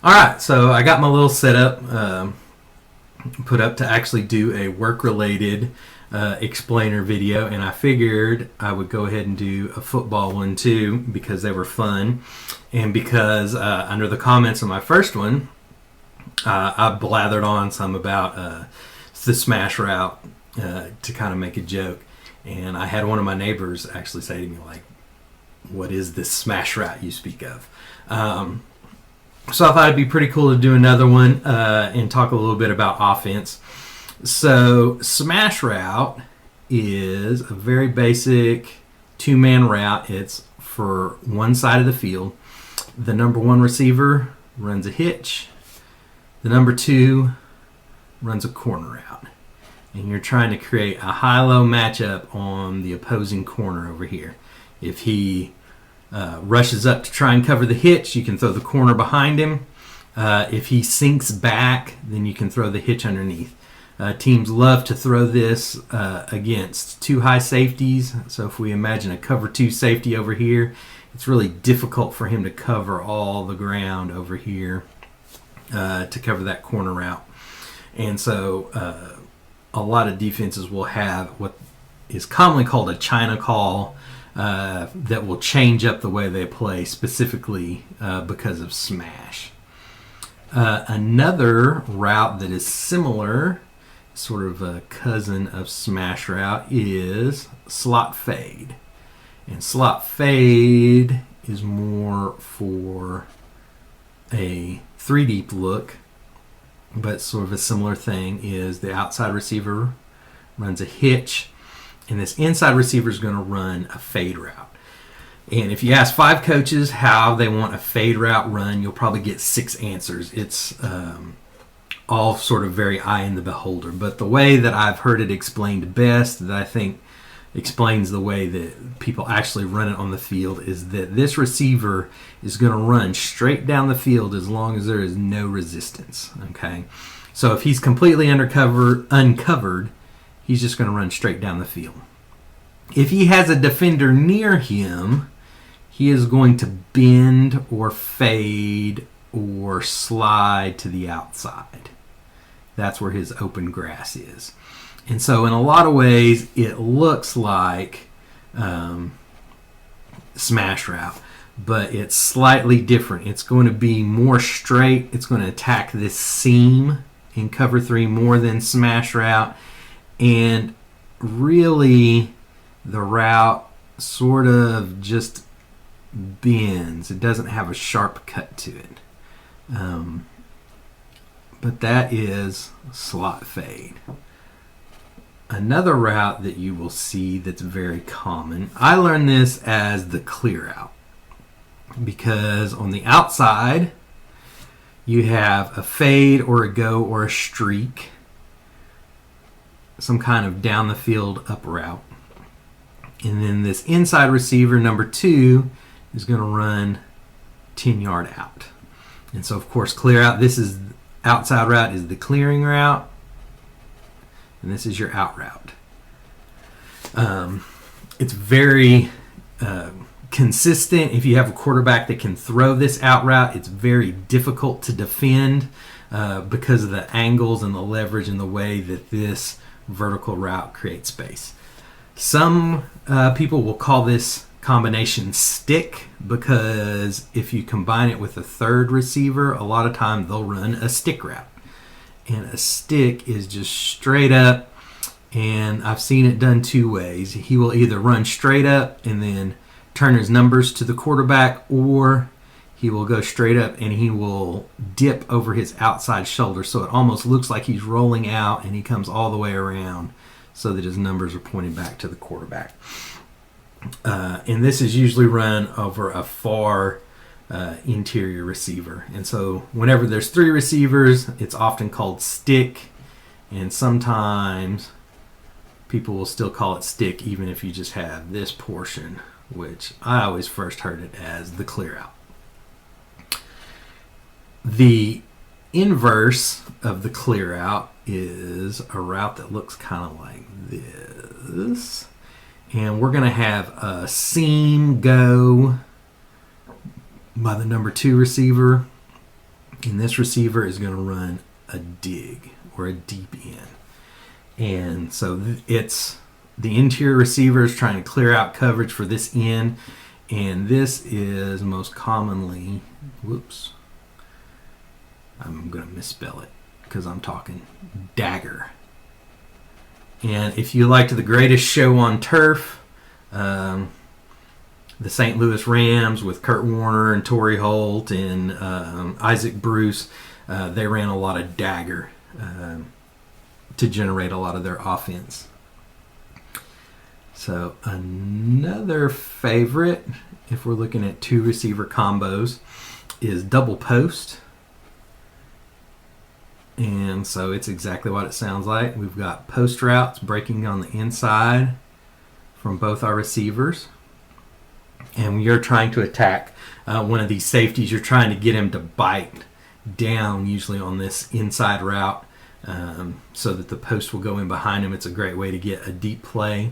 All right, so I got my little setup put up to actually do a work-related explainer video, and I figured I would go ahead and do a football one too because they were fun, and because under the comments of my first one, I blathered on some about the smash route to kind of make a joke, and I had one of my neighbors actually say to me, like, "What is this smash route you speak of?" So I thought it'd be pretty cool to do another one and talk a little bit about offense. So smash route is a very basic two-man route. It's for one side of the field. The number one receiver runs a hitch. The number two runs a corner route. And you're trying to create a high-low matchup on the opposing corner over here. If he rushes up to try and cover the hitch, you can throw the corner behind him. If he sinks back, then you can throw the hitch underneath. Teams love to throw this against two high safeties. So if we imagine a cover two safety over here, it's really difficult for him to cover all the ground over here to cover that corner route. And so a lot of defenses will have what is commonly called a China call, that will change up the way they play specifically because of smash. Another route that is similar, sort of a cousin of smash route, is slot fade. And slot fade is more for a three deep look, but sort of a similar thing is the outside receiver runs a hitch, and this inside receiver is going to run a fade route. And if you ask 5 coaches how they want a fade route run, you'll probably get 6 answers. It's all sort of very eye in the beholder. But the way that I've heard it explained best, that I think explains the way that people actually run it on the field, is that this receiver is going to run straight down the field as long as there is no resistance. Okay, so if he's completely uncovered, he's just going to run straight down the field. If he has a defender near him, he is going to bend or fade or slide to the outside. That's where his open grass is. And so in a lot of ways, it looks like smash route, but it's slightly different. It's going to be more straight. It's going to attack this seam in cover 3 more than smash route. And really, the route sort of just bends. It doesn't have a sharp cut to it. But that is slot fade. Another route that you will see that's very common, I learned this as the clear out, because on the outside, you have a fade or a go or a streak, some kind of down the field up route. And then this inside receiver, number 2, is going to run 10-yard out. And so, of course, clear out, this is outside route is the clearing route, and this is your out route. It's very consistent. If you have a quarterback that can throw this out route, it's very difficult to defend because of the angles and the leverage and the way that this vertical route creates space. Some people will call this combination stick, because if you combine it with a third receiver, a lot of time they'll run a stick route. And a stick is just straight up, and I've seen it done 2 ways. He will either run straight up and then turn his numbers to the quarterback, or he will go straight up and he will dip over his outside shoulder, so it almost looks like he's rolling out and he comes all the way around so that his numbers are pointing back to the quarterback. And this is usually run over a far interior receiver. And so whenever there's 3 receivers, it's often called stick, and sometimes people will still call it stick even if you just have this portion, which I always first heard it as the clear out. The inverse of the clear out is a route that looks kind of like this. And we're going to have a seam go by the number 2 receiver, And this receiver is going to run a dig or a deep end. And so it's the interior receiver is trying to clear out coverage for this end. And this is most commonly, whoops, I'm going to misspell it because I'm talking dagger. And if you liked The Greatest Show on Turf, the St. Louis Rams with Kurt Warner and Torrey Holt and Isaac Bruce, they ran a lot of dagger to generate a lot of their offense. So another favorite, if we're looking at two receiver combos, is double post. And so it's exactly what it sounds like. We've got post routes breaking on the inside from both our receivers. And when you're trying to attack one of these safeties, you're trying to get him to bite down, usually on this inside route, so that the post will go in behind him. It's a great way to get a deep play.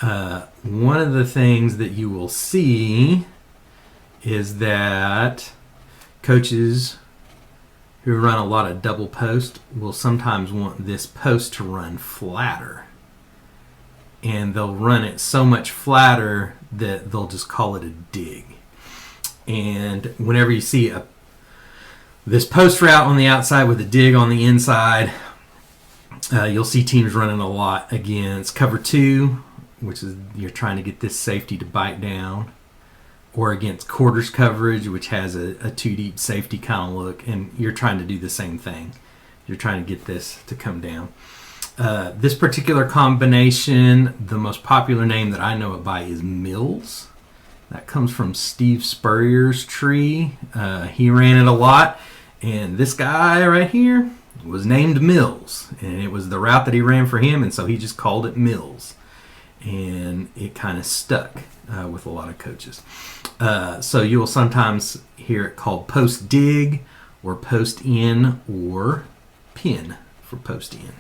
One of the things that you will see is that coaches who run a lot of double post will sometimes want this post to run flatter. And they'll run it so much flatter that they'll just call it a dig. And whenever you see this post route on the outside with a dig on the inside, you'll see teams running a lot against cover two, which is you're trying to get this safety to bite down, or against quarters coverage, which has a two deep safety kind of look, and you're trying to do the same thing. You're trying to get this to come down. This particular combination, the most popular name that I know it by is Mills. That comes from Steve Spurrier's tree. He ran it a lot, and this guy right here was named Mills, and it was the route that he ran for him, and so he just called it Mills. And it kind of stuck with a lot of coaches. So you will sometimes hear it called post dig or post in or pin for post in.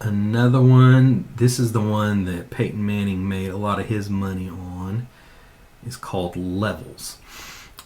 Another one, this is the one that Peyton Manning made a lot of his money on, is called levels.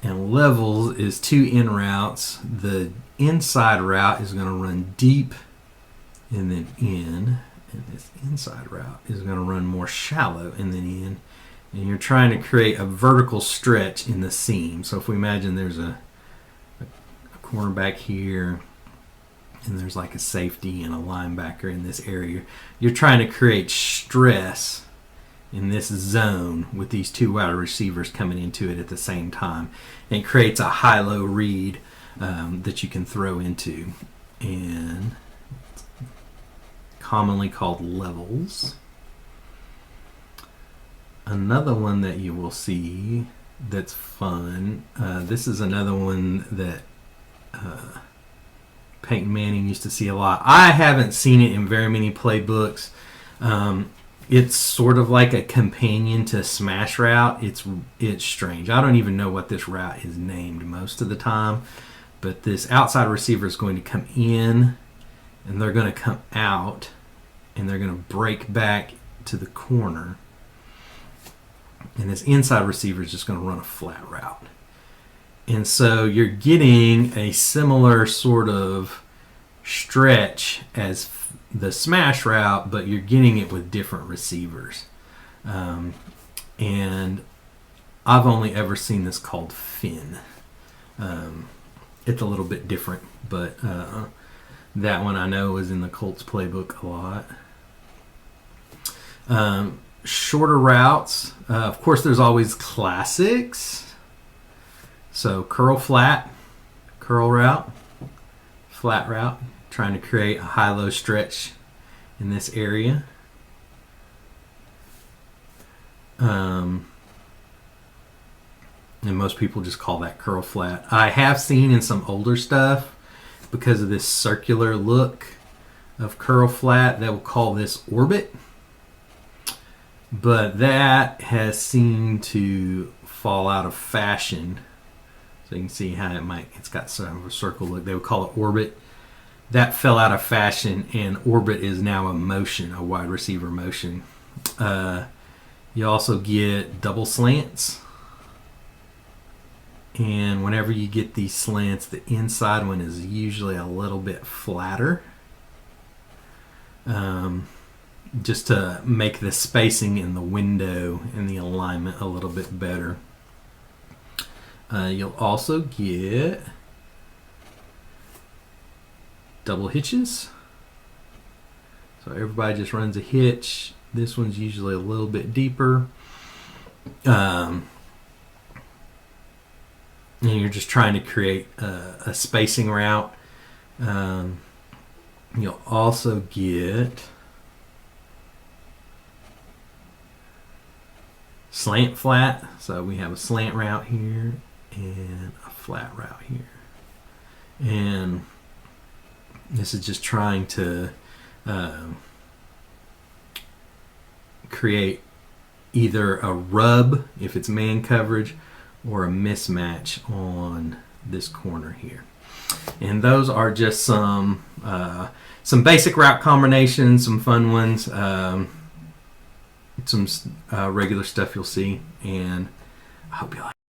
And levels is two in routes. The inside route is going to run deep and then in, and this inside route is going to run more shallow and then in, and you're trying to create a vertical stretch in the seam. So if we imagine there's a cornerback here, and there's like a safety and a linebacker in this area, you're trying to create stress in this zone with these two wide receivers coming into it at the same time. And it creates a high-low read that you can throw into, and commonly called levels. Another one that you will see that's fun, this is another one that Peyton Manning used to see a lot. I haven't seen it in very many playbooks. It's sort of like a companion to smash route. It's strange. I don't even know what this route is named most of the time, but this outside receiver is going to come in, and they're going to come out, and they're going to break back to the corner. And this inside receiver is just going to run a flat route. And so you're getting a similar sort of stretch as the smash route, but you're getting it with different receivers. And I've only ever seen this called fin. It's a little bit different, but that one I know is in the Colts playbook a lot. Shorter routes. Of course, there's always classics. So curl flat, curl route, flat route, trying to create a high-low stretch in this area. And most people just call that curl flat. I have seen in some older stuff, because of this circular look of curl flat, they will call this orbit. But that has seemed to fall out of fashion. So you can see how it's got sort of a circle look. They would call it orbit. That fell out of fashion, and orbit is now a motion, a wide receiver motion. You also get double slants. And whenever you get these slants, the inside one is usually a little bit flatter, just to make the spacing in the window and the alignment a little bit better. You'll also get double hitches. So everybody just runs a hitch. This one's usually a little bit deeper. And you're just trying to create a spacing route. You'll also get slant flat. So we have a slant route here and a flat route here. And this is just trying to create either a rub if it's man coverage or a mismatch on this corner here. And those are just some basic route combinations, some fun ones, some regular stuff you'll see, and I hope you like